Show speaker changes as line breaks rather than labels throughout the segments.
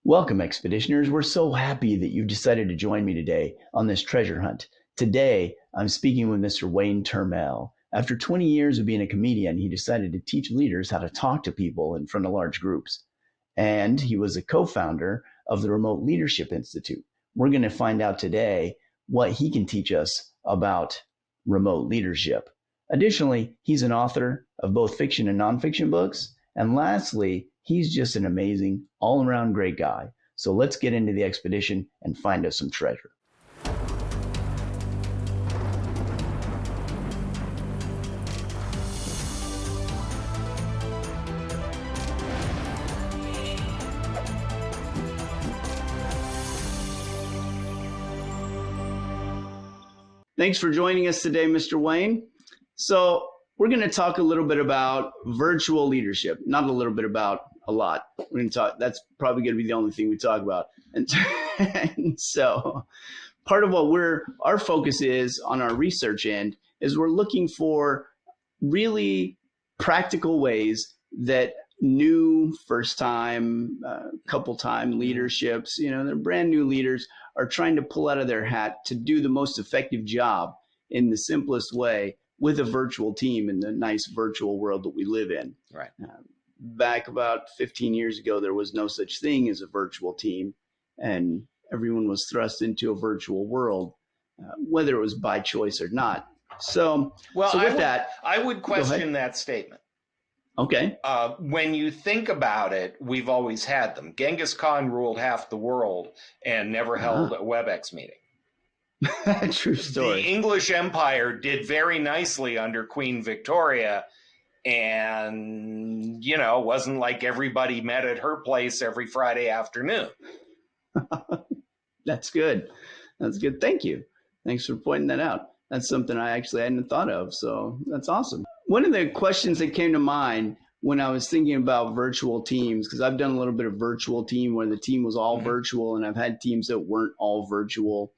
Welcome, Expeditioners. We're so happy that you've decided to join me today on this treasure hunt. Today, I'm speaking with Mr. Wayne Turmel. After 20 years of being a comedian, he decided to teach leaders how to talk to people in front of large groups. And he was a co-founder of the Remote Leadership Institute. We're going to find out today what he can teach us about remote leadership. Additionally, he's an author of both fiction and nonfiction books. And lastly, he's just an amazing, all-around great guy. So let's get into the expedition and find us some treasure. Thanks for joining us today, Mr. Wayne. So we're going to talk a little bit about virtual leadership, not a little bit about a lot. We're going to talk, that's probably going to be the only thing we talk about. And so part of what our focus is on our research end is we're looking for really practical ways that new first time, couple time leaderships, they're brand new leaders are trying to pull out of their hat to do the most effective job in the simplest way with a virtual team in the nice virtual world that we live in.
Right.
Back about 15 years ago, there was no such thing as a virtual team, and everyone was thrust into a virtual world, whether it was by choice or not. So
I would question that statement.
Okay.
When you think about it, we've always had them. Genghis Khan ruled half the world and never held a WebEx meeting.
True story.
The English Empire did very nicely under Queen Victoria, and, wasn't like everybody met at her place every Friday afternoon.
That's good. That's good. Thank you. Thanks for pointing that out. That's something I actually hadn't thought of, so that's awesome. One of the questions that came to mind when I was thinking about virtual teams, because I've done a little bit of virtual team where the team was all virtual, and I've had teams that weren't all virtual.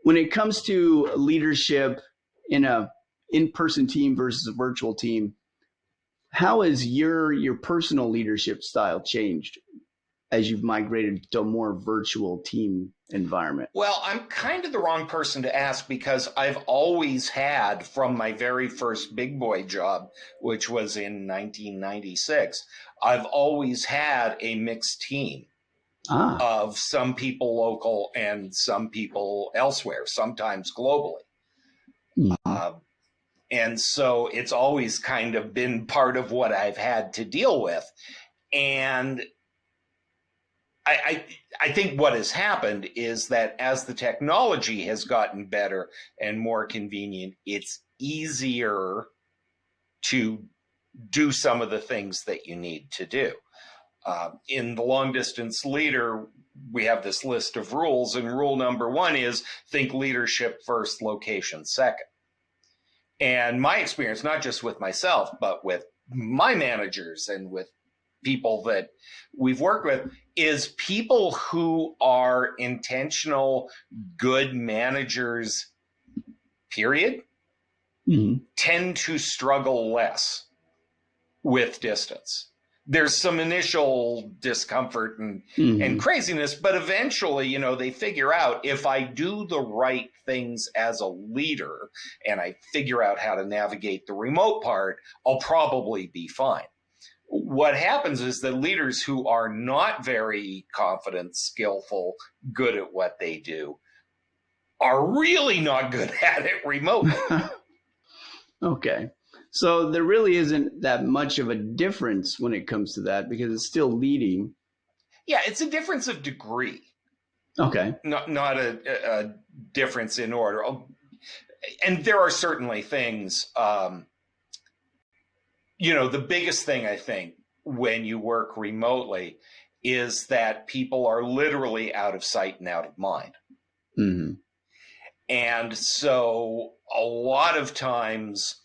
When it comes to leadership in a in-person team versus a virtual team, how has your personal leadership style changed as you've migrated to a more virtual team environment?
Well, I'm kind of the wrong person to ask because I've always had, from my very first big boy job, which was in 1996, I've always had a mixed team. Of some people local and some people elsewhere, sometimes globally. Mm-hmm. And so it's always kind of been part of what I've had to deal with. And I think what has happened is that as the technology has gotten better and more convenient, it's easier to do some of the things that you need to do. In the long distance leader, we have this list of rules, and rule number 1 is think leadership first, location second. And my experience, not just with myself, but with my managers and with people that we've worked with, is people who are intentional, good managers, period, tend to struggle less with distance. There's some initial discomfort and craziness, but eventually, they figure out if I do the right things as a leader and I figure out how to navigate the remote part, I'll probably be fine. What happens is that leaders who are not very confident, skillful, good at what they do are really not good at it remotely.
Okay. So there really isn't that much of a difference when it comes to that because it's still leading.
Yeah, it's a difference of degree.
Okay.
Not a difference in order. And there are certainly things, the biggest thing I think when you work remotely is that people are literally out of sight and out of mind.
Mm-hmm.
And so a lot of times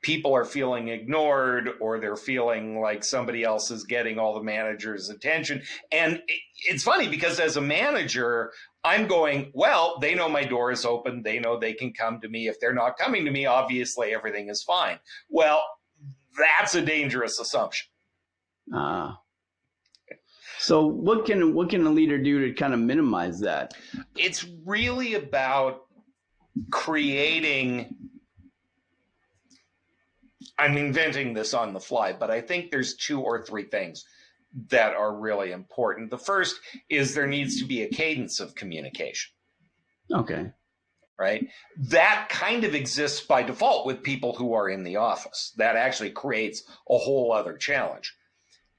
people are feeling ignored or they're feeling like somebody else is getting all the manager's attention. And it's funny because as a manager, I'm going, well, they know my door is open. They know they can come to me. If they're not coming to me, obviously everything is fine. Well, that's a dangerous assumption.
So what can a leader do to kind of minimize that?
It's really about creating, I'm inventing this on the fly, but I think there's 2 or 3 things that are really important. The first is there needs to be a cadence of communication.
Okay.
Right? That kind of exists by default with people who are in the office. That actually creates a whole other challenge.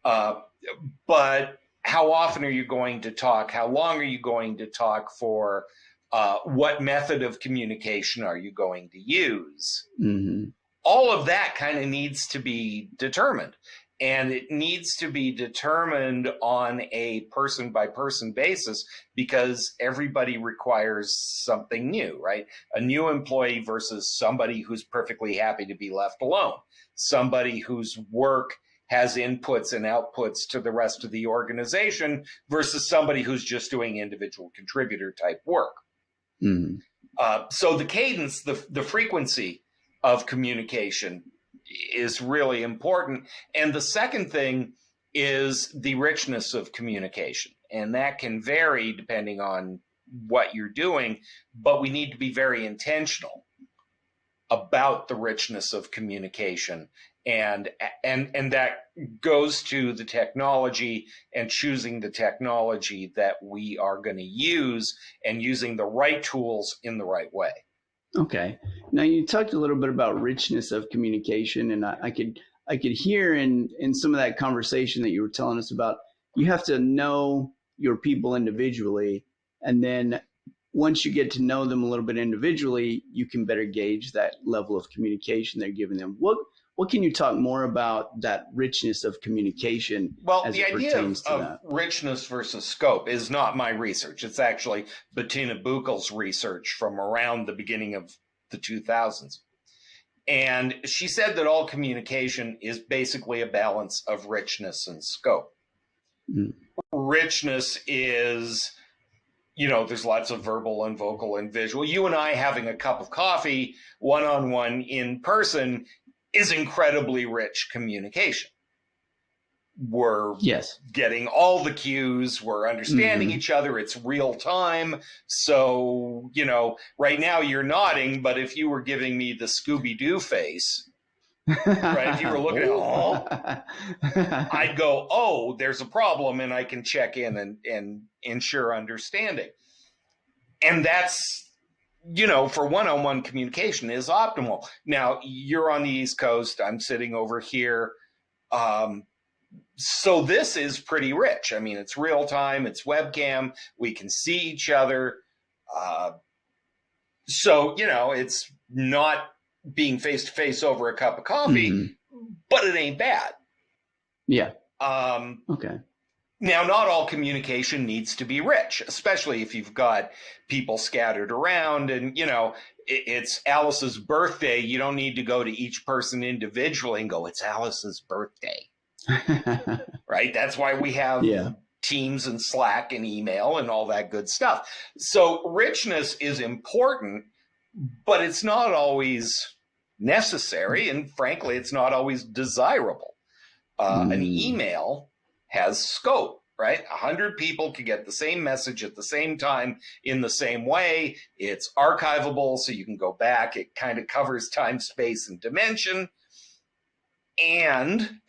But how often are you going to talk? How long are you going to talk for? What method of communication are you going to use?
Mm-hmm.
All of that kind of needs to be determined. And it needs to be determined on a person by person basis because everybody requires something new, right? A new employee versus somebody who's perfectly happy to be left alone, somebody whose work has inputs and outputs to the rest of the organization versus somebody who's just doing individual contributor type work.
Mm-hmm.
So the cadence, the frequency of communication is really important. And the second thing is the richness of communication. And that can vary depending on what you're doing, but we need to be very intentional about the richness of communication. And that goes to the technology and choosing the technology that we are going to use and using the right tools in the right way.
Okay. Now you talked a little bit about richness of communication, and I could hear in some of that conversation that you were telling us about. You have to know your people individually, and then once you get to know them a little bit individually, you can better gauge that level of communication they're giving them. What can you talk more about that richness of communication?
Well,
as
the
it
idea
pertains to
of
that?
richness versus scope is not my research. It's actually Bettina Buchel's research from around the beginning of the 2000s. And she said that all communication is basically a balance of richness and scope.
Mm.
Richness is, there's lots of verbal and vocal and visual. You and I having a cup of coffee one-on-one in person is incredibly rich communication. We're
Yes.
getting all the cues. We're understanding
Mm-hmm.
each other. It's real time. So, right now you're nodding, but if you were giving me the Scooby-Doo face, right? If you were looking at, I'd go, oh, there's a problem, and I can check in and ensure understanding. And that's, for one-on-one communication is optimal. Now, you're on the East Coast. I'm sitting over here. So this is pretty rich. I mean, it's real time. It's webcam. We can see each other. So, it's not being face to face over a cup of coffee,
Mm-hmm.
but it ain't bad.
Yeah. Okay.
Now, not all communication needs to be rich, especially if you've got people scattered around and, it's Alice's birthday. You don't need to go to each person individually and go, it's Alice's birthday. Right? That's why we have Teams and Slack and email and all that good stuff. So richness is important, but it's not always necessary. And frankly, it's not always desirable. An email has scope, right? 100 people can get the same message at the same time in the same way. It's archivable, so you can go back. It kind of covers time, space, and dimension. And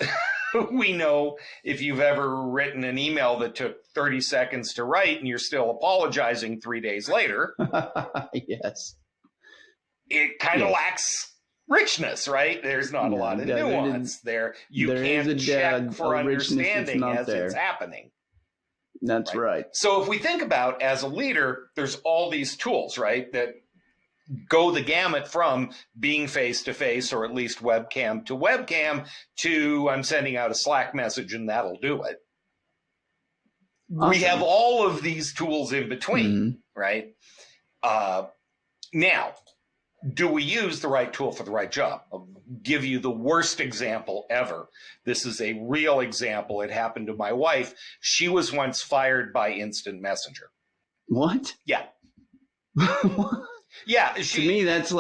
we know if you've ever written an email that took 30 seconds to write and you're still apologizing 3 days later.
Yes.
It kind of lacks richness, right? There's not a lot of nuance there. You can't check for understanding as it's happening.
That's right.
So if we think about as a leader, there's all these tools, right, that go the gamut from being face-to-face or at least webcam to I'm sending out a Slack message and that'll do it. Awesome. We have all of these tools in between, right? Now, do we use the right tool for the right job? I'll give you the worst example ever. This is a real example. It happened to my wife. She was once fired by Instant Messenger.
What?
Yeah. Yeah,
To me, that's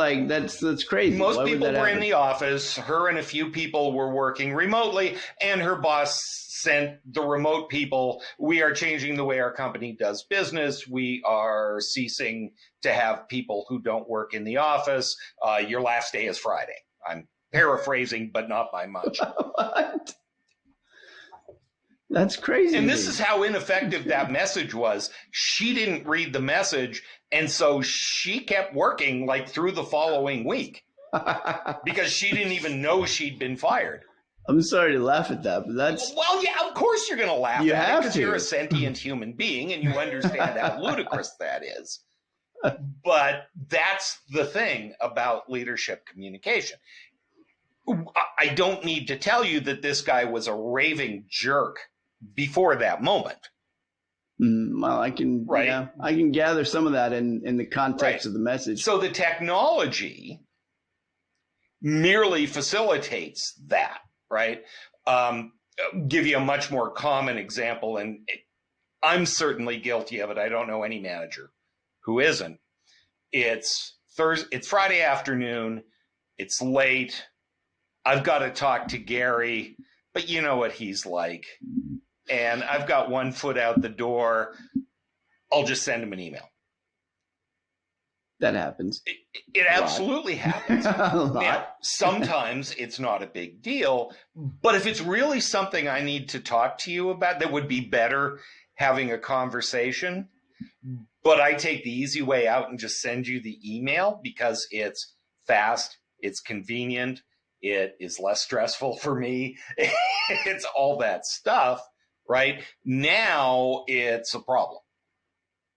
crazy.
Most
Why would
people
that
were in
happen?
the office. Her and a few people were working remotely, and her boss sent the remote people, we are changing the way our company does business. We are ceasing to have people who don't work in the office. Your last day is Friday. I'm paraphrasing, but not by much.
What? That's crazy.
And
to
this
me.
is how ineffective that message was. She didn't read the message, and so she kept working like through the following week because she didn't even know she'd been fired.
I'm sorry to laugh at that, but that's
Well, yeah, of course you're going to laugh
You
at it
have
because
to.
you're a sentient human being and you understand how ludicrous that is. But that's the thing about leadership communication. I don't need to tell you that this guy was a raving jerk before that moment.
well, I can
Right.
yeah, I can gather some of that in the context
Right.
of the message.
So the technology merely facilitates that, right? Give you a much more common example, and I'm certainly guilty of it. I don't know any manager who isn't. It's Friday afternoon. It's late. I've got to talk to Gary, but you know what he's like. And I've got one foot out the door. I'll just send him an email.
That happens.
It absolutely happens.
A lot.
Now, sometimes it's not a big deal, but if it's really something I need to talk to you about, that would be better having a conversation. But I take the easy way out and just send you the email because it's fast, it's convenient, it is less stressful for me. It's all that stuff, right? Now it's a problem.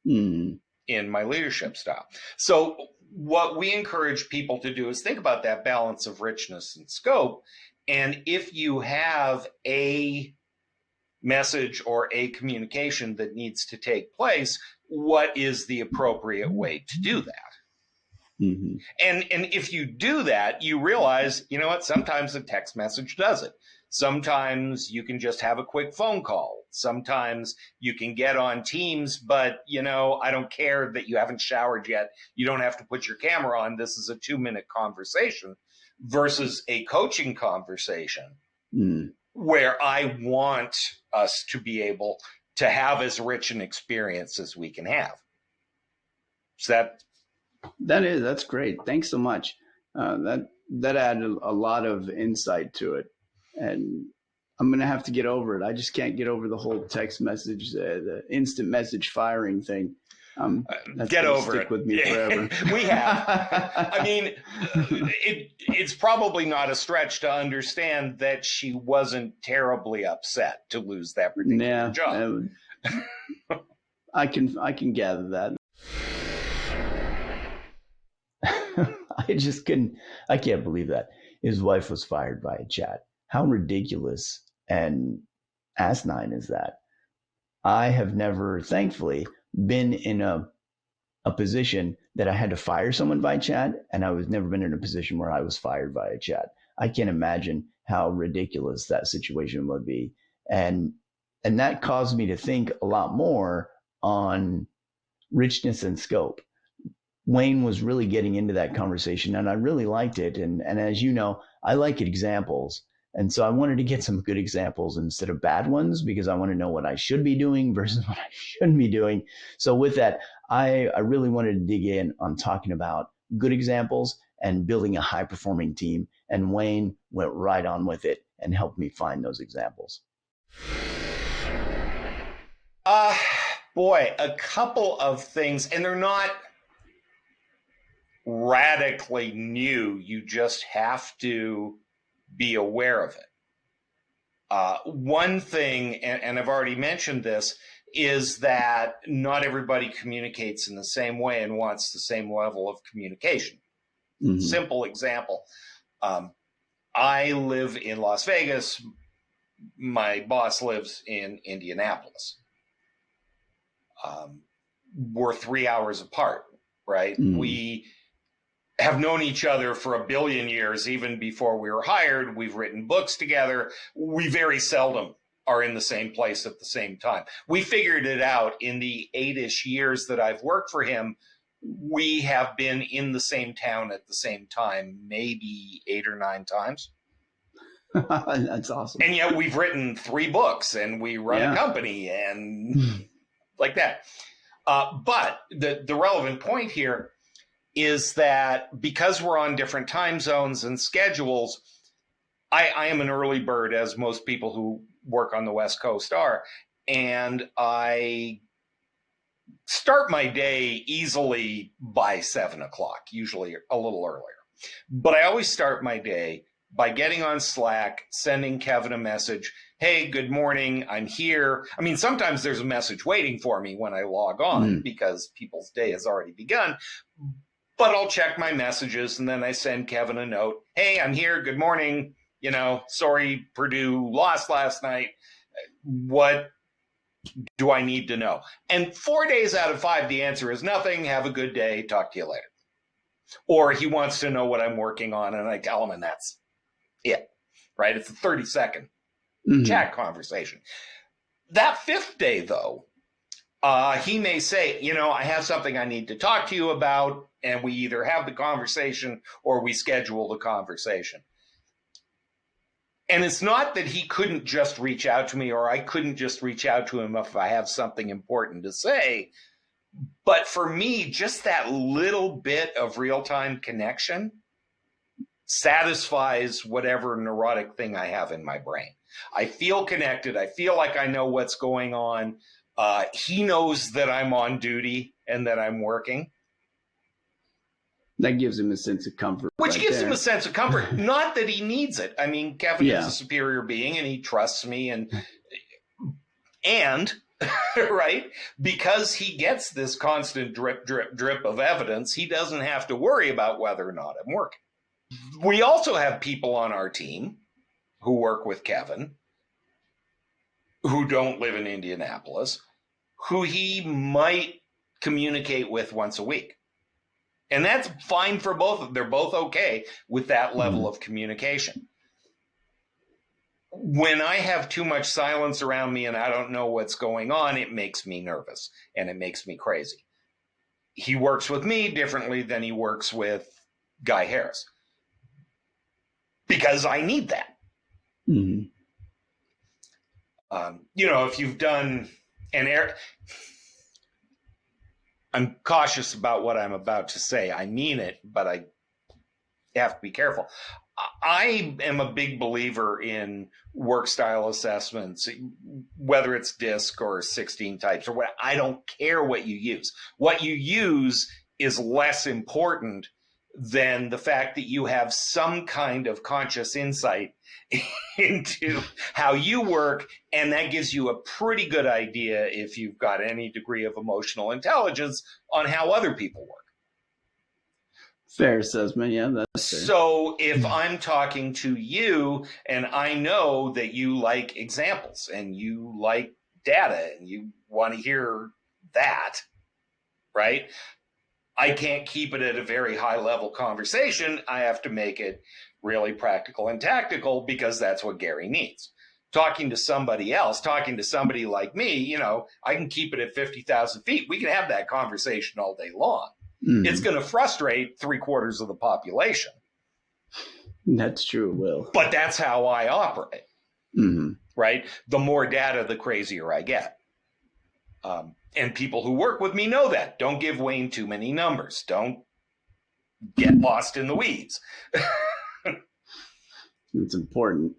In my leadership style. So what we encourage people to do is think about that balance of richness and scope. And if you have a message or a communication that needs to take place, what is the appropriate way to do that?
Mm-hmm.
And if you do that, you realize, you know what, sometimes a text message does it. Sometimes you can just have a quick phone call. Sometimes you can get on Teams, but, you know, I don't care that you haven't showered yet. You don't have to put your camera on. This is a 2-minute conversation versus a coaching conversation where I want us to be able to have as rich an experience as we can have. So
that's great. Thanks so much. That added a lot of insight to it, and I'm gonna have to get over it. I just can't get over the whole text message, the instant message firing thing. That's
get over
stick
it
with me forever.
We have. I mean, it's probably not a stretch to understand that she wasn't terribly upset to lose that particular job.
I can gather that. I can't believe that his wife was fired by a chat. How ridiculous and asinine is that? I have never, thankfully, been in a position that I had to fire someone by chat, and I was never been in a position where I was fired by a chat. I can't imagine how ridiculous that situation would be. And that caused me to think a lot more on richness and scope. Wayne was really getting into that conversation, and I really liked it. And as you know, I like examples. And so I wanted to get some good examples instead of bad ones because I want to know what I should be doing versus what I shouldn't be doing. So with that, I really wanted to dig in on talking about good examples and building a high-performing team. And Wayne went right on with it and helped me find those examples.
Boy, a couple of things, and they're not radically new. You just have to be aware of it. One thing, and I've already mentioned this, is that not everybody communicates in the same way and wants the same level of communication. Mm-hmm. Simple example. I live in Las Vegas. My boss lives in Indianapolis. We're 3 hours apart, right? Mm-hmm. We have known each other for a billion years, even before we were hired. We've written books together. We very seldom are in the same place at the same time. We figured it out in the 8-ish years that I've worked for him. we have been in the same town at the same time, maybe 8 or 9 times.
That's awesome.
And yet we've written 3 books and we run a company and like that. But the relevant point here is that because we're on different time zones and schedules, I am an early bird, as most people who work on the West Coast are. And I start my day easily by 7 o'clock, usually a little earlier. But I always start my day by getting on Slack, sending Kevin a message. Hey, good morning. I'm here. I mean, sometimes there's a message waiting for me when I log on because people's day has already begun. But I'll check my messages and then I send Kevin a note. Hey, I'm here. Good morning. You know, sorry, Purdue lost last night. What do I need to know? And 4 days out of 5, the answer is nothing. Have a good day. Talk to you later. Or he wants to know what I'm working on, and I tell him, and that's it, right? It's a 30-second chat conversation. That 5th day, though, he may say, you know, I have something I need to talk to you about, and we either have the conversation or we schedule the conversation. And it's not that he couldn't just reach out to me or I couldn't just reach out to him if I have something important to say. But for me, just that little bit of real-time connection satisfies whatever neurotic thing I have in my brain. I feel connected. I feel like I know what's going on. He knows that I'm on duty and that I'm working.
That gives him a sense of comfort.
Which gives him a sense of comfort. Not that he needs it. I mean, Kevin is a superior being and he trusts me and right, because he gets this constant drip, drip, drip of evidence, he doesn't have to worry about whether or not I'm working. We also have people on our team who work with Kevin who don't live in Indianapolis, who he might communicate with once a week. And that's fine for both of them. They're both okay with that level of communication. When I have too much silence around me and I don't know what's going on, it makes me nervous and it makes me crazy. He works with me differently than he works with Guy Harris because I need that. You know, if you've done I'm cautious about what I'm about to say. I mean it, but I have to be careful. I am a big believer in work style assessments, whether it's DISC or 16 types or what. I don't care what you use. What you use is less important than the fact that you have some kind of conscious insight into how you work. And that gives you a pretty good idea, if you've got any degree of emotional intelligence, on how other people work.
Fair assessment. Yeah, that's fair.
So if I'm talking to you and I know that you like examples and you like data and you want to hear that, right? I can't keep it at a very high level conversation. I have to make it really practical and tactical because that's what Gary needs. Talking to somebody else, talking to somebody like me, you know, I can keep it at 50,000 feet. We can have that conversation all day long. It's going to frustrate 3/4 of the population.
That's true, it will.
But that's how I operate, right? The more data, the crazier I get. And people who work with me know that. Don't give Wayne too many numbers. Don't get lost in the weeds.
It's important.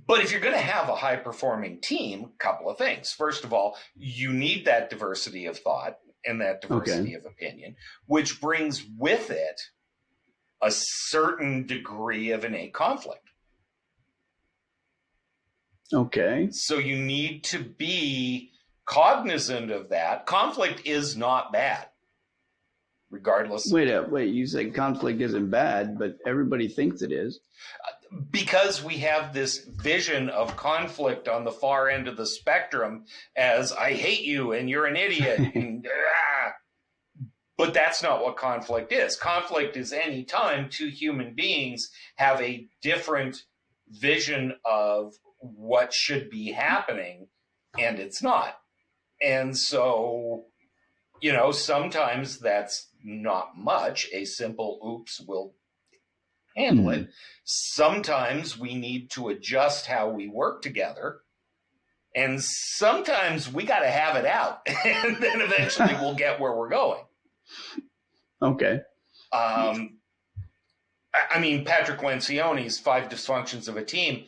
But if you're going to have a high-performing team, a couple of things. First of all, you need that diversity of thought and that diversity of opinion, which brings with it a certain degree of innate conflict.
Okay.
So you need to be cognizant of that. Conflict is not bad, regardless.
Wait, you said conflict isn't bad, but everybody thinks it is.
Because we have this vision of conflict on the far end of the spectrum as I hate you and you're an idiot. But that's not what conflict is. Conflict is any time two human beings have a different vision of what should be happening and it's not. And so, you know, sometimes that's not much. A simple oops will handle it. Sometimes we need to adjust how we work together. And sometimes we got to have it out. And then eventually we'll get where we're going.
Okay.
I mean, Patrick Lencioni's 5 Dysfunctions of a Team.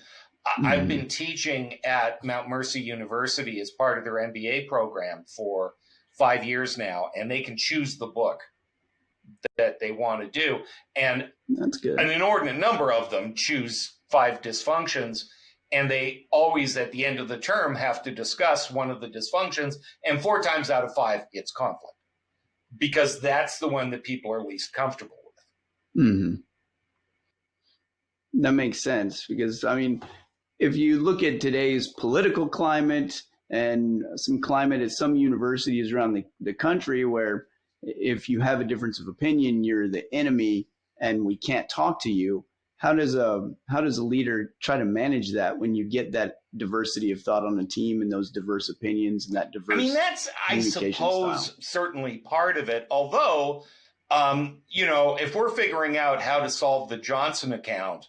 I've been teaching at Mount Mercy University as part of their MBA program for 5 years now, and they can choose the book that they want to do. And
that's good.
An inordinate number of them choose 5 dysfunctions, and they always, at the end of the term, have to discuss one of the dysfunctions, and 4 times out of 5, it's conflict, because that's the one that people are least comfortable with.
Mm-hmm. That makes sense, because, I mean, if you look at today's political climate and some climate at some universities around the country, where if you have a difference of opinion, you're the enemy and we can't talk to you. How does a leader try to manage that when you get that diversity of thought on a team and those diverse opinions and that diverse?
I mean, that's, I suppose, style. Certainly part of it. Although, if we're figuring out how to solve the Johnson account,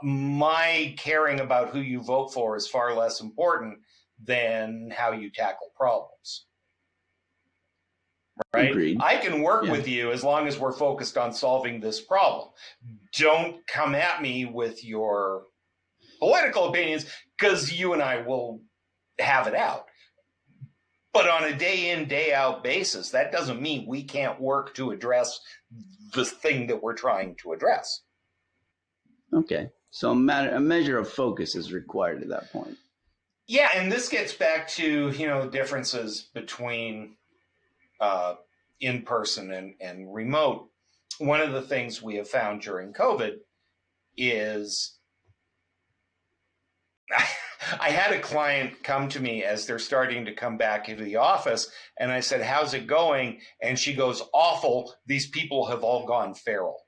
my caring about who you vote for is far less important than how you tackle problems. Right?
Agreed.
I can work with you as long as we're focused on solving this problem. Don't come at me with your political opinions, because you and I will have it out. But on a day in, day out basis, that doesn't mean we can't work to address the thing that we're trying to address. Okay.
So a measure of focus is required at that point.
Yeah, and this gets back to, differences between in-person and remote. One of the things we have found during COVID is I had a client come to me as they're starting to come back into the office, and I said, "How's it going?" And she goes, "Awful. These people have all gone feral."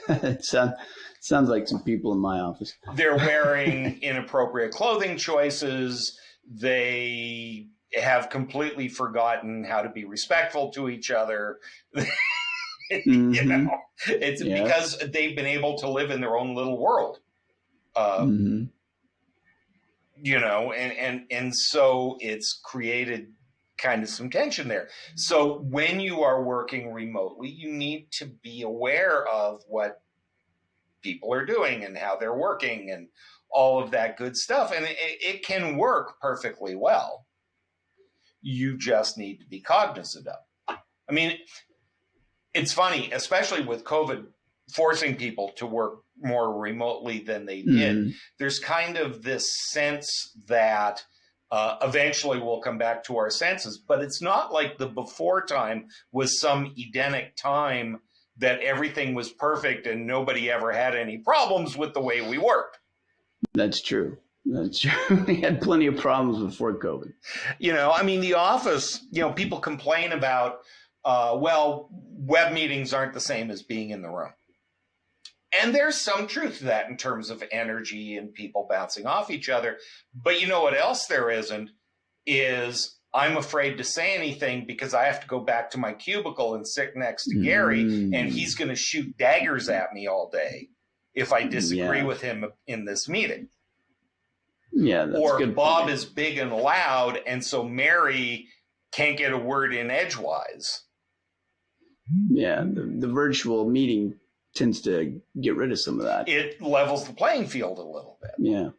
It sounds like some people in my office.
They're wearing inappropriate clothing choices. They have completely forgotten how to be respectful to each other. It's because they've been able to live in their own little world. And so it's created kind of some tension there. So when you are working remotely, you need to be aware of what people are doing and how they're working and all of that good stuff. And it can work perfectly well. You just need to be cognizant of it. I mean, it's funny, especially with COVID forcing people to work more remotely than they did. There's kind of this sense that eventually we'll come back to our senses, but it's not like the before time was some Edenic time that everything was perfect and nobody ever had any problems with the way we worked.
That's true. That's true. We had plenty of problems before COVID.
The office, people complain about, web meetings aren't the same as being in the room. And there's some truth to that in terms of energy and people bouncing off each other. But you know what else there isn't is I'm afraid to say anything because I have to go back to my cubicle and sit next to Gary, and he's going to shoot daggers at me all day if I disagree with him in this meeting.
Yeah, that's
or
good
Bob
point.
is big and loud, and so Mary can't get a word in edgewise.
Yeah, the virtual meeting tends to get rid of some of that.
It levels the playing field a little bit.
Yeah,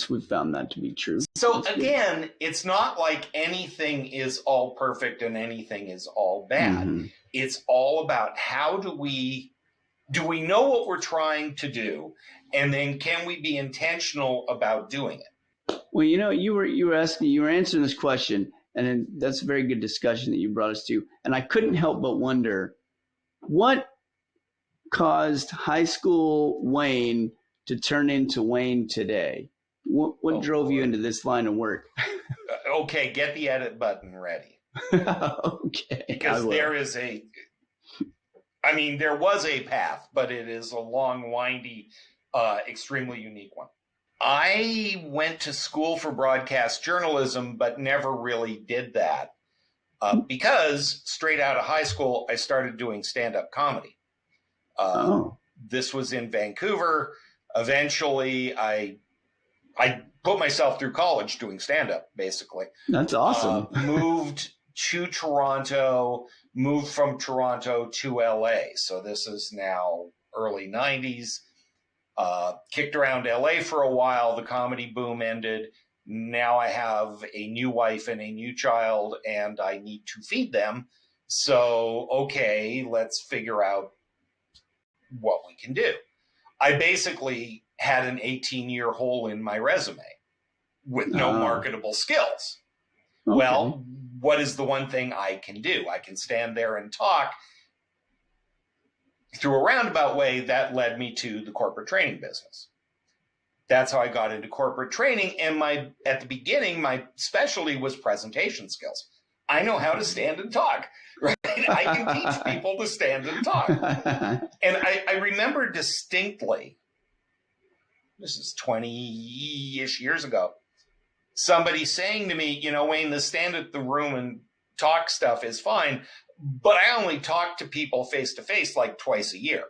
we've found that to be true.
So again, it's not like anything is all perfect and anything is all bad. It's all about how do we know what we're trying to do, and then can we be intentional about doing it?
Well, you were answering this question, and that's a very good discussion that you brought us to. And I couldn't help but wonder what caused high school Wayne to turn into Wayne today. What drove you into this line of work?
Okay, get the edit button ready.
Okay.
Because there was a path, but it is a long, windy, extremely unique one. I went to school for broadcast journalism, but never really did that. because straight out of high school, I started doing stand-up comedy. This was in Vancouver. Eventually, I put myself through college doing stand-up, basically.
That's awesome.
Moved to Toronto, moved from Toronto to LA. So this is now early 90s. Kicked around LA for a while. The comedy boom ended. Now I have a new wife and a new child, and I need to feed them. So, okay, let's figure out what we can do. I basically had an 18-year hole in my resume with no marketable skills. Okay. Well, what is the one thing I can do? I can stand there and talk. Through a roundabout way, that led me to the corporate training business. That's how I got into corporate training. And at the beginning, my specialty was presentation skills. I know how to stand and talk, right? I can teach people to stand and talk. And I remember distinctly, this is 20-ish years ago, somebody saying to me, Wayne, the stand at the room and talk stuff is fine, but I only talk to people face to face like twice a year.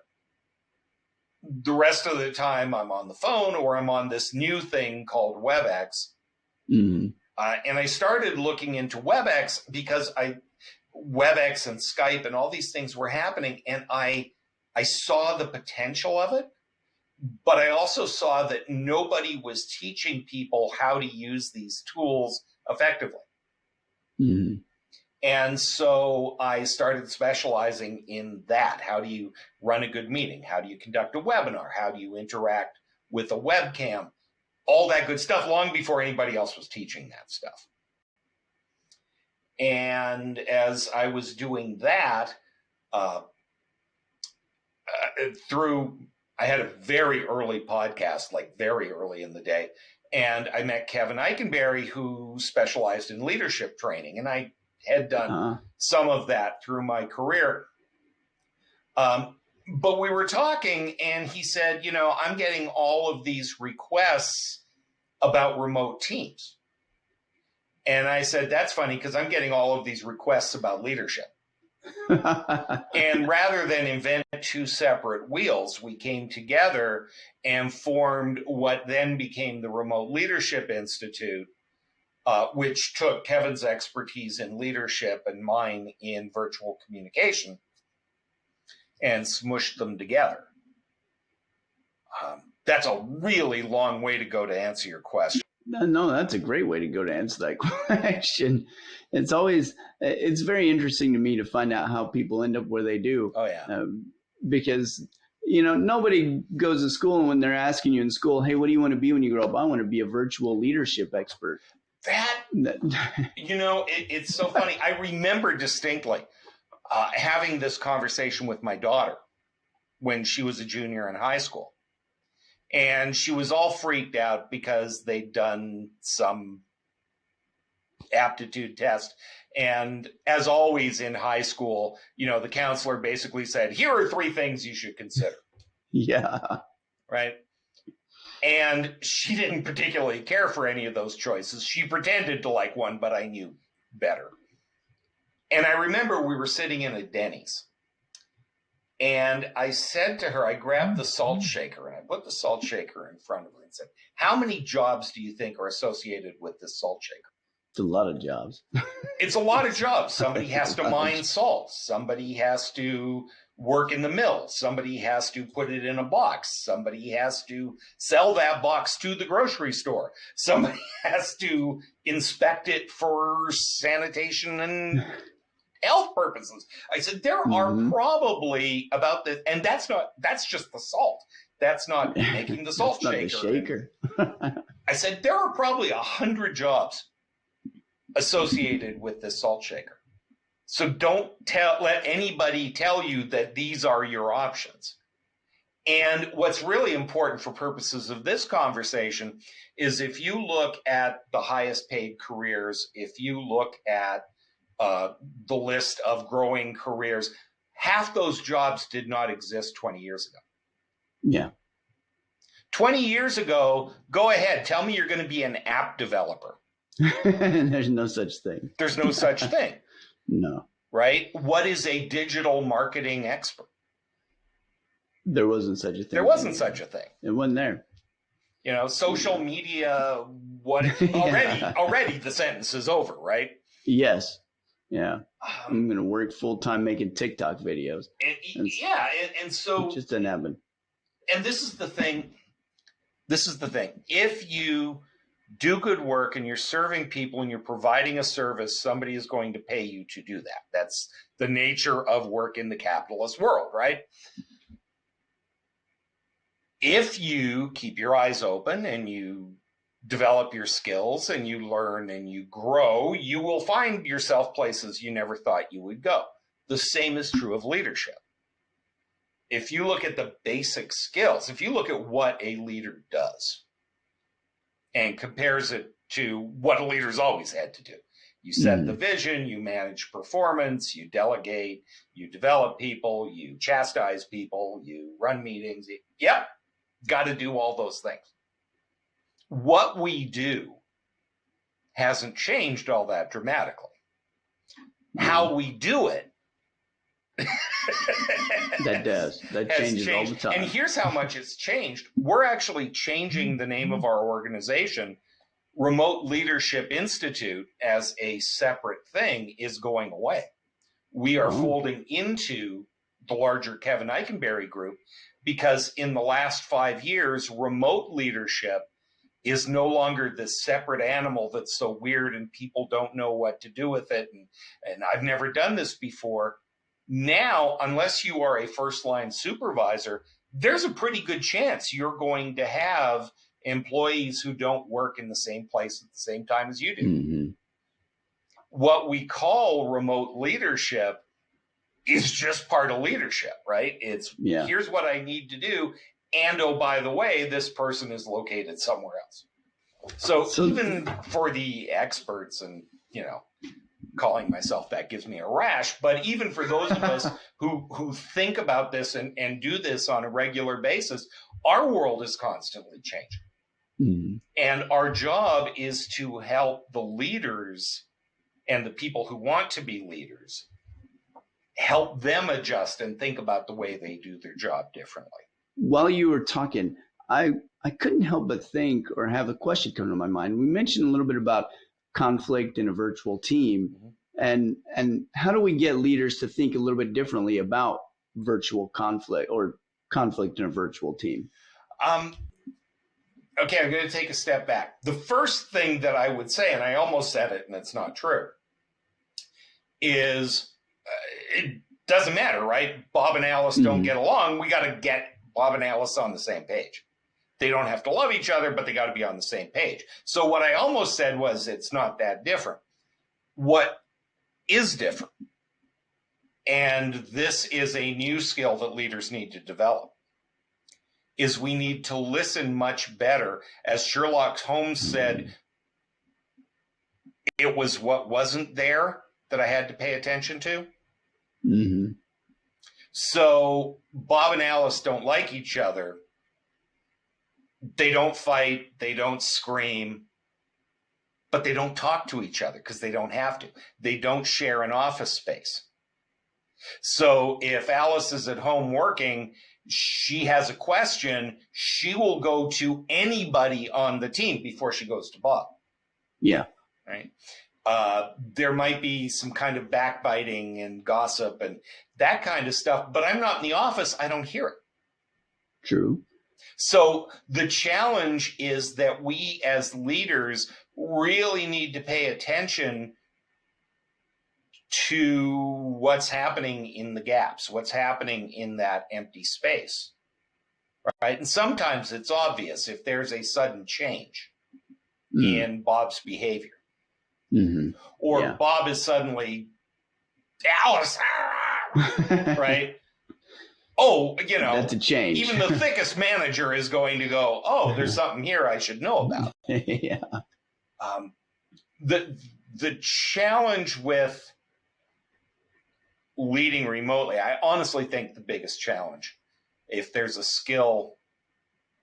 The rest of the time I'm on the phone or I'm on this new thing called WebEx. Mm-hmm. And I started looking into WebEx because WebEx and Skype and all these things were happening. And I saw the potential of it, but I also saw that nobody was teaching people how to use these tools effectively. Mm-hmm. And so I started specializing in that. How do you run a good meeting? How do you conduct a webinar? How do you interact with a webcam? All that good stuff long before anybody else was teaching that stuff. And as I was doing that, I had a very early podcast, like very early in the day. And I met Kevin Eikenberry, who specialized in leadership training. And I had done some of that through my career. But we were talking and he said, I'm getting all of these requests about remote teams. And I said, that's funny because I'm getting all of these requests about leadership. And rather than invent two separate wheels, we came together and formed what then became the Remote Leadership Institute, which took Kevin's expertise in leadership and mine in virtual communication and smushed them together. That's a really long way to go to answer your question.
No, that's a great way to go to answer that question. It's very interesting to me to find out how people end up where they do.
Oh, yeah.
Because, nobody goes to school and when they're asking you in school, hey, what do you want to be when you grow up? I want to be a virtual leadership expert.
It's so funny. I remember distinctly having this conversation with my daughter when she was a junior in high school. And she was all freaked out because they'd done some aptitude test. And as always in high school, the counselor basically said, here are 3 things you should consider.
Yeah.
Right. And she didn't particularly care for any of those choices. She pretended to like one, but I knew better. And I remember we were sitting in a Denny's. And I said to her, I grabbed the salt shaker and I put the salt shaker in front of her and said, how many jobs do you think are associated with this salt shaker?
It's a lot of jobs.
It's a lot of jobs. Somebody has to mine salt. Somebody has to work in the mill. Somebody has to put it in a box. Somebody has to sell that box to the grocery store. Somebody has to inspect it for sanitation and health purposes. I said, there are probably about this, and that's just the salt. That's not making the salt shaker. I said, there are probably 100 jobs associated with this salt shaker. So don't let anybody tell you that these are your options. And what's really important for purposes of this conversation is if you look at the highest paid careers, if you look at the list of growing careers, half those jobs did not exist 20 years ago.
Yeah.
20 years ago, go ahead, tell me you're going to be an app developer.
There's no such thing.
There's no such thing.
No,
right? What is a digital marketing expert?
there wasn't such a thing.
There wasn't such a thing.
It wasn't there.
You know, social media, what
Yeah.
already the sentence is over, right?
Yes. Yeah. I'm going to work full time making TikTok videos.
And so
it just didn't happen.
And this is the thing. If you do good work and you're serving people and you're providing a service, somebody is going to pay you to do that. That's the nature of work in the capitalist world, right? If you keep your eyes open and you develop your skills and you learn and you grow, you will find yourself places you never thought you would go. The same is true of leadership. If you look at the basic skills, if you look at what a leader does and compares it to what a leader's always had to do, you set the vision, you manage performance, you delegate, you develop people, you chastise people, you run meetings. Yep, got to do all those things. What we do hasn't changed all that dramatically. How we do it
that changes all the time.
And here's how much it's changed. We're actually changing the name of our organization. Remote Leadership Institute as a separate thing is going away. We are folding into the larger Kevin Eikenberry group because in the last 5 years, remote leadership is no longer this separate animal that's so weird and people don't know what to do with it. And I've never done this before. Now, unless you are a first-line supervisor, there's a pretty good chance you're going to have employees who don't work in the same place at the same time as you do.
Mm-hmm.
What we call remote leadership is just part of leadership, right? It's here's what I need to do. And oh, by the way, this person is located somewhere else. So even for the experts, and, you know, calling myself that gives me a rash, but even for those of us who think about this and do this on a regular basis, our world is constantly changing. Mm-hmm. And our job is to help the leaders and the people who want to be leaders, help them adjust and think about the way they do their job differently.
While you were talking, I couldn't help but think or have a question come to my mind. We mentioned a little bit about conflict in a virtual team. Mm-hmm. And how do we get leaders to think a little bit differently about virtual conflict or conflict in a virtual team?
Okay, I'm going to take a step back. The first thing that I would say, and I almost said it and it's not true, is it doesn't matter, right? Bob and Alice don't get along. We got to get Bob and Alice on the same page. They don't have to love each other, but they got to be on the same page. So what I almost said was it's not that different. What is different, and this is a new skill that leaders need to develop, is we need to listen much better. As Sherlock Holmes said, it was what wasn't there that I had to pay attention to. Mm-hmm. So Bob and Alice don't like each other. They don't fight. They don't scream. But they don't talk to each other because they don't have to. They don't share an office space. So if Alice is at home working, she has a question, she will go to anybody on the team before she goes to Bob.
Yeah.
Right. There might be some kind of backbiting and gossip and that kind of stuff, but I'm not in the office. I don't hear it.
True.
So the challenge is that we as leaders really need to pay attention to what's happening in the gaps, what's happening in that empty space, right? And sometimes it's obvious if there's a sudden change in Bob's behavior. Mm-hmm. Or Bob is suddenly, Alice, right? Oh, you know,
that's a change.
Even the thickest manager is going to go, oh, there's something here I should know about.
Yeah.
The challenge with leading remotely, I honestly think the biggest challenge, if there's a skill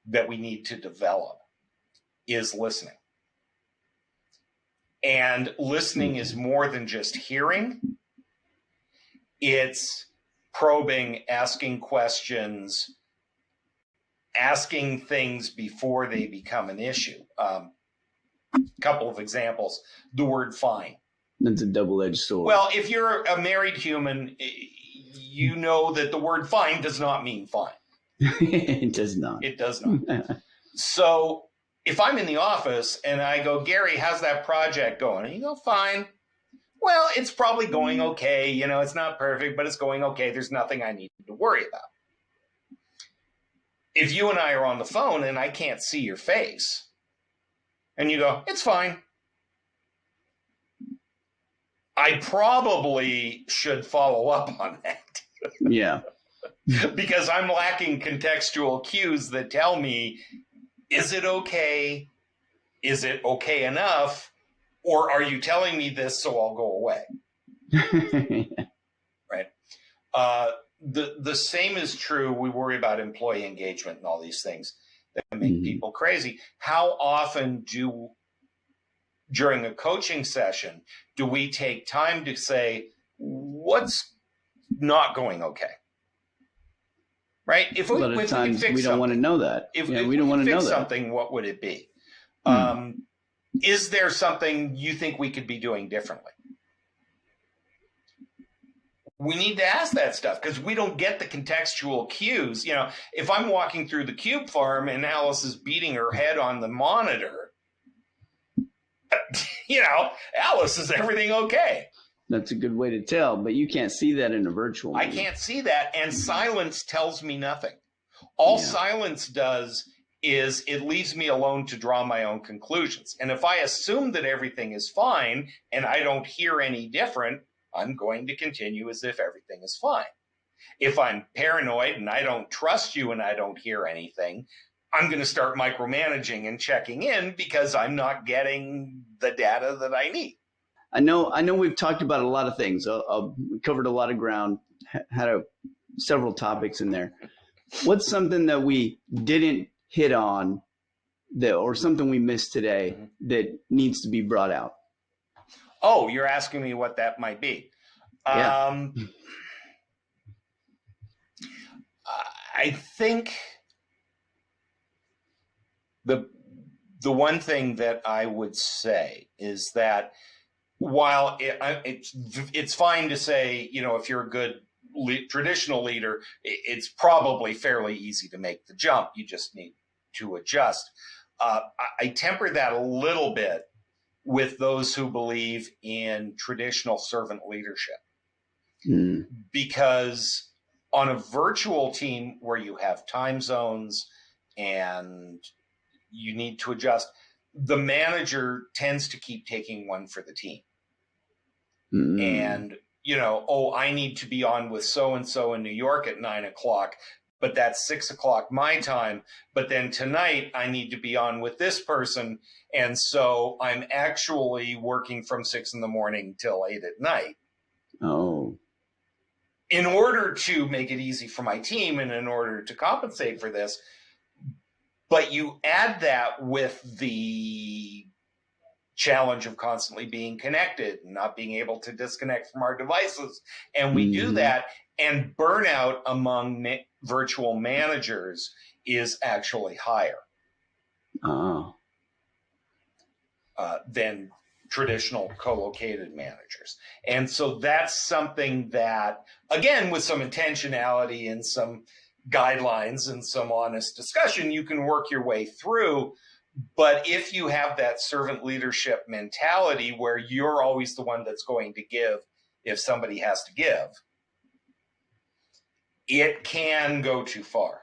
that we need to develop, is listening. And listening is more than just hearing. It's probing, asking questions, asking things before they become an issue. Couple of examples. The word fine.
That's a double-edged sword.
Well, if you're a married human, you know that the word fine does not mean fine.
It does not.
It does not. So if I'm in the office and I go, Gary, how's that project going? And you go, fine. Well, it's probably going okay. You know, it's not perfect, but it's going okay. There's nothing I need to worry about. If you and I are on the phone and I can't see your face and you go, it's fine, I probably should follow up on that.
Yeah.
Because I'm lacking contextual cues that tell me, is it okay? Is it okay enough? Or are you telling me this so I'll go away? Right. The same is true. We worry about employee engagement and all these things that make people crazy. How often during a coaching session, do we take time to say, what's not going okay? Right? If we could fix
we don't want to know that.
If
we don't want to know that.
Something, what would it be? Is there something you think we could be doing differently? We need to ask that stuff because we don't get the contextual cues. You know, if I'm walking through the cube farm and Alice is beating her head on the monitor, you know, Alice, is everything okay?
That's a good way to tell, but you can't see that in a virtual meeting.
I can't see that, and silence tells me nothing. All silence does is it leaves me alone to draw my own conclusions. And if I assume that everything is fine and I don't hear any different, I'm going to continue as if everything is fine. If I'm paranoid and I don't trust you and I don't hear anything, I'm going to start micromanaging and checking in because I'm not getting the data that I need.
I know we've talked about a lot of things. We covered a lot of ground, had several topics in there. What's something that we didn't hit on or something we missed today that needs to be brought out?
Oh, you're asking me what that might be.
Yeah.
I think the one thing that I would say is that while it's fine to say, you know, if you're a good traditional leader, it's probably fairly easy to make the jump. You just need to adjust. I temper that a little bit with those who believe in traditional servant leadership. Because on a virtual team where you have time zones and you need to adjust, the manager tends to keep taking one for the team. And, you know, oh, I need to be on with so-and-so in New York at 9:00, but that's 6:00 my time. But then tonight I need to be on with this person. And so I'm actually working from 6 a.m. till 8 p.m.
Oh.
In order to make it easy for my team and in order to compensate for this, but you add that with the challenge of constantly being connected and not being able to disconnect from our devices. And we do that, and burnout among virtual managers is actually higher than traditional co-located managers. And so that's something that, again, with some intentionality and some guidelines and some honest discussion, you can work your way through. But if you have that servant leadership mentality where you're always the one that's going to give if somebody has to give, it can go too far.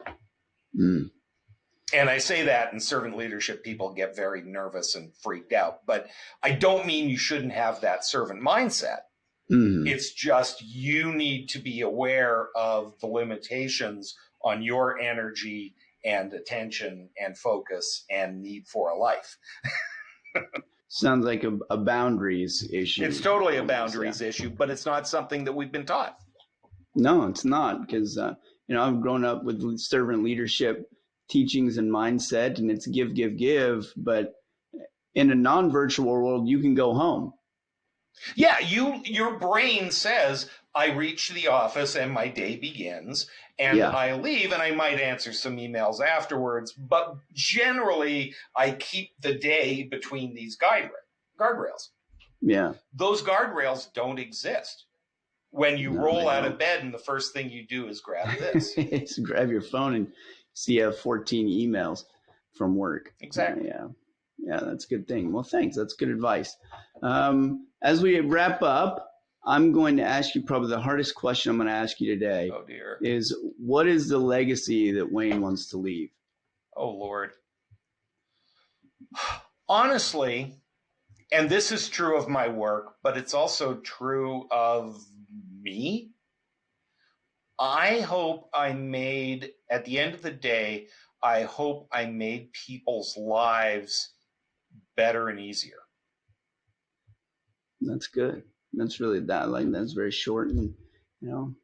And I say that, and servant leadership people get very nervous and freaked out. But I don't mean you shouldn't have that servant mindset. It's just you need to be aware of the limitations on your energy and attention and focus and need for a life.
Sounds like a boundaries issue.
It's totally a boundaries issue, but it's not something that we've been taught.
No, it's not, because you know, I've grown up with servant leadership teachings and mindset, and it's give. But in a non-virtual world, you can go home.
Yeah, your brain says, I reach the office and my day begins, and
Yeah.
I leave, and I might answer some emails afterwards, but generally I keep the day between these guardrails.
Yeah.
Those guardrails don't exist when you
No, they
roll out of
don't.
bed and the first thing you do is grab this.
Just grab your phone and see you have 14 emails from work.
Exactly.
Yeah. Yeah, that's a good thing. Well, thanks. That's good advice. As we wrap up, I'm going to ask you probably the hardest question I'm going to ask you today
Oh dear.
is what is the legacy that Wayne wants to leave?
Oh Lord. Honestly, and this is true of my work, but it's also true of me. I hope I made, at the end of the day, I hope I made people's lives better and easier.
That's good. That's really that. Like that's very short, and you know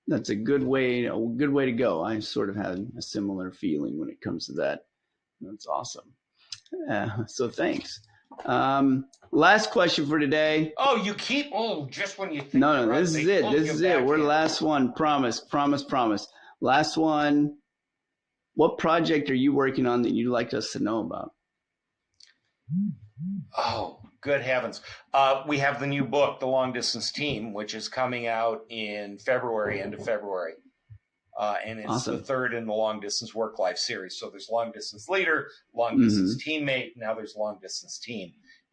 that's a good way. A good way to go. I sort of had a similar feeling when it comes to that. That's awesome. So thanks. Last question for today.
Oh, you keep, oh, just when you think
No,
you're
no,
out,
this is
they
it.
pull
This
you
is it.
back
We're
in.
last one. Promise, promise, promise. Last one. What project are you working on that you'd like us to know about?
Oh, good heavens. We have the new book, The Long Distance Team, which is coming out in February, end of February. And it's the
Awesome.
third in the long distance work life series. So there's long distance leader, long distance
Mm-hmm.
teammate, now there's long distance team.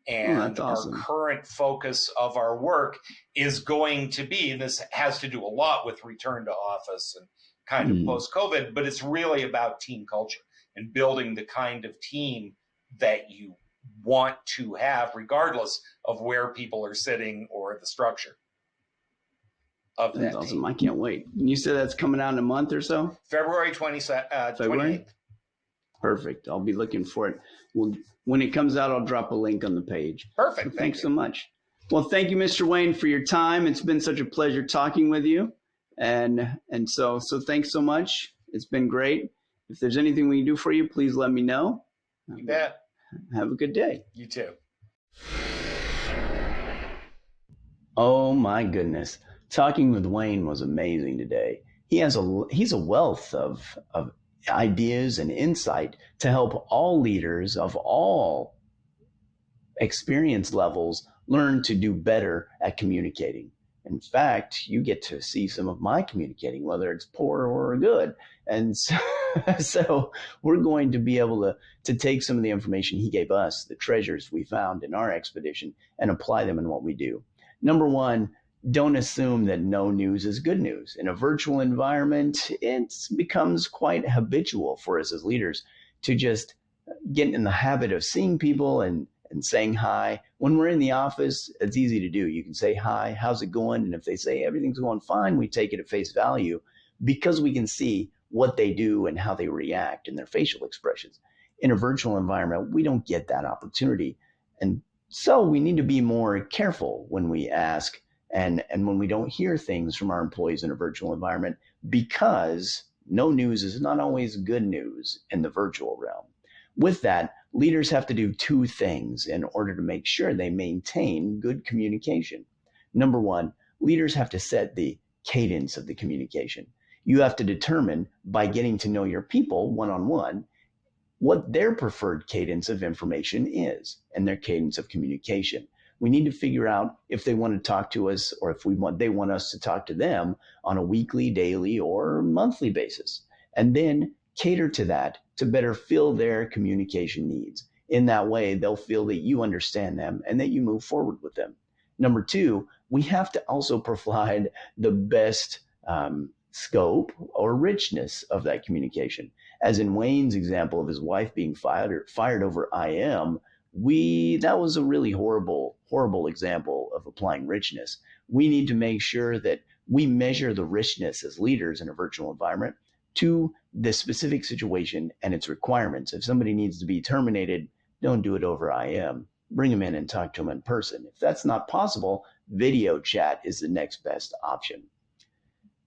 Oh, that's
And our
awesome.
current focus of our work is going to be, and this has to do a lot with return to office and kind of
Mm.
post COVID, but it's really about team culture and building the kind of team that you want to have, regardless of where people are sitting or the structure of
That's
that team.
awesome. I can't wait. You said that's coming out in a month or so?
February
February?
28th.
Perfect. I'll be looking for it. Well, when it comes out, I'll drop a link on the page.
Perfect.
So thanks so much. Well, thank you, Mr. Wayne, for your time. It's been such a pleasure talking with you. And so thanks so much. It's been great. If there's anything we can do for you, please let me know.
You bet.
Have a good day.
You too.
Oh my goodness. Talking with Wayne was amazing today. He's a wealth of ideas and insight to help all leaders of all experience levels learn to do better at communicating. In fact, you get to see some of my communicating, whether it's poor or good. And so, so we're going to be able to take some of the information he gave us, the treasures we found in our expedition, and apply them in what we do. Number one, don't assume that no news is good news. In a virtual environment, it becomes quite habitual for us as leaders to just get in the habit of seeing people and saying hi. When we're in the office, it's easy to do. You can say hi, how's it going? And if they say everything's going fine, we take it at face value because we can see what they do and how they react and their facial expressions. In a virtual environment, we don't get that opportunity. And so we need to be more careful when we ask and when we don't hear things from our employees in a virtual environment because no news is not always good news in the virtual realm. With that, leaders have to do two things in order to make sure they maintain good communication. Number one, leaders have to set the cadence of the communication. You have to determine by getting to know your people one-on-one what their preferred cadence of information is and their cadence of communication. We need to figure out if they want to talk to us or if they want us to talk to them on a weekly, daily, or monthly basis. And then cater to that to better fill their communication needs. In that way, they'll feel that you understand them and that you move forward with them. Number two, we have to also provide the best scope or richness of that communication. As in Wayne's example of his wife being fired over IM, that was a really horrible example of applying richness. We need to make sure that we measure the richness as leaders in a virtual environment to the specific situation and its requirements. If somebody needs to be terminated, don't do it over IM. Bring them in and talk to them in person. If that's not possible, video chat is the next best option.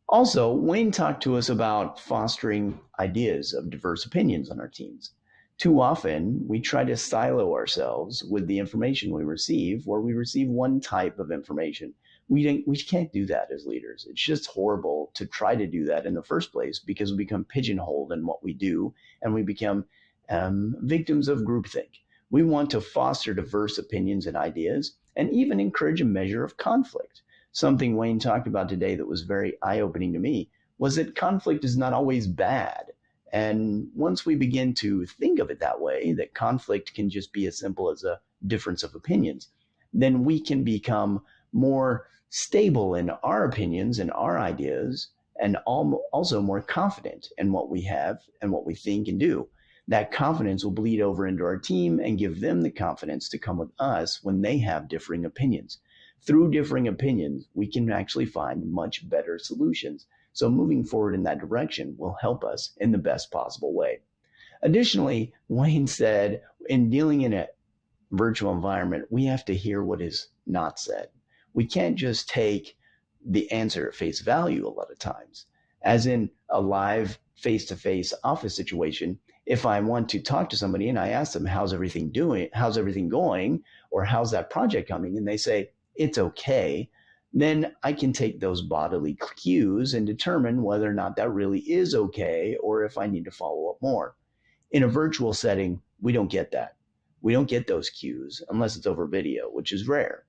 Also, Wayne talked to us about fostering ideas of diverse opinions on our teams. Too often, we try to silo ourselves with the information we receive, where we receive one type of information. We can't do that as leaders. It's just horrible to try to do that in the first place, because we become pigeonholed in what we do, and we become victims of groupthink. We want to foster diverse opinions and ideas, and even encourage a measure of conflict. Something Wayne talked about today that was very eye-opening to me was that conflict is not always bad. And once we begin to think of it that way, that conflict can just be as simple as a difference of opinions, then we can become more stable in our opinions and our ideas, and also more confident in what we have and what we think and do. That confidence will bleed over into our team and give them the confidence to come with us when they have differing opinions. Through differing opinions, we can actually find much better solutions. So moving forward in that direction will help us in the best possible way. Additionally, Wayne said, in dealing in a virtual environment, we have to hear what is not said. We can't just take the answer at face value a lot of times. As in a live face-to-face office situation, if I want to talk to somebody and I ask them, how's everything going, or how's that project coming, and they say, it's okay, then I can take those bodily cues and determine whether or not that really is okay, or if I need to follow up more. In a virtual setting, we don't get that. We don't get those cues unless it's over video, which is rare.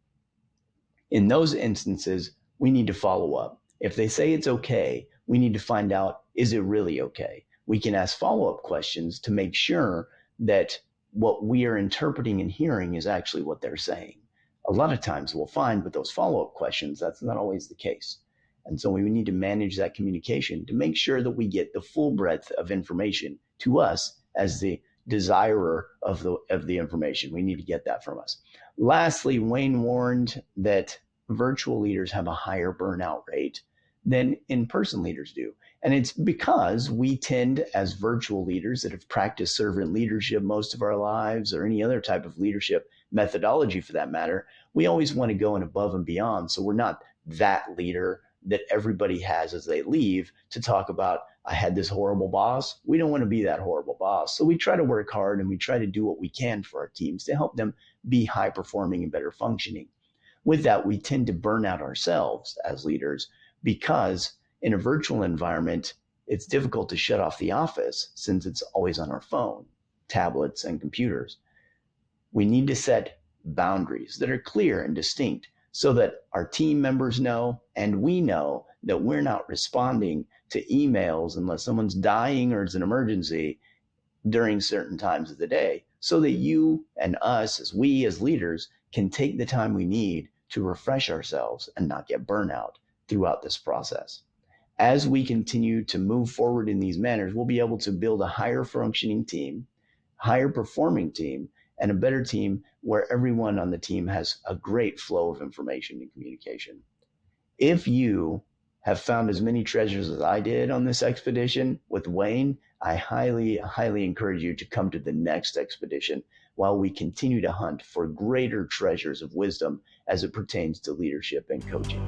In those instances, we need to follow up. If they say it's okay, we need to find out, is it really okay? We can ask follow-up questions to make sure that what we are interpreting and hearing is actually what they're saying. A lot of times we'll find with those follow-up questions, that's not always the case. And so we need to manage that communication to make sure that we get the full breadth of information to us as the desirer of the information. We need to get that from us. Lastly, Wayne warned that virtual leaders have a higher burnout rate than in-person leaders do. And it's because we tend, as virtual leaders that have practiced servant leadership most of our lives, or any other type of leadership methodology for that matter, we always want to go and above and beyond. So we're not that leader that everybody has as they leave to talk about, I had this horrible boss. We don't want to be that horrible boss. So we try to work hard and we try to do what we can for our teams to help them be high performing and better functioning. With that, we tend to burn out ourselves as leaders, because in a virtual environment, it's difficult to shut off the office since it's always on our phone, tablets, and computers. We need to set boundaries that are clear and distinct so that our team members know and we know that we're not responding to emails unless someone's dying or it's an emergency during certain times of the day, so that you and us, as we as leaders, can take the time we need to refresh ourselves and not get burnout throughout this process. As we continue to move forward in these manners, we'll be able to build a higher functioning team, higher performing team, and a better team where everyone on the team has a great flow of information and communication. If you have found as many treasures as I did on this expedition with Wayne, I highly, highly encourage you to come to the next expedition while we continue to hunt for greater treasures of wisdom as it pertains to leadership and coaching.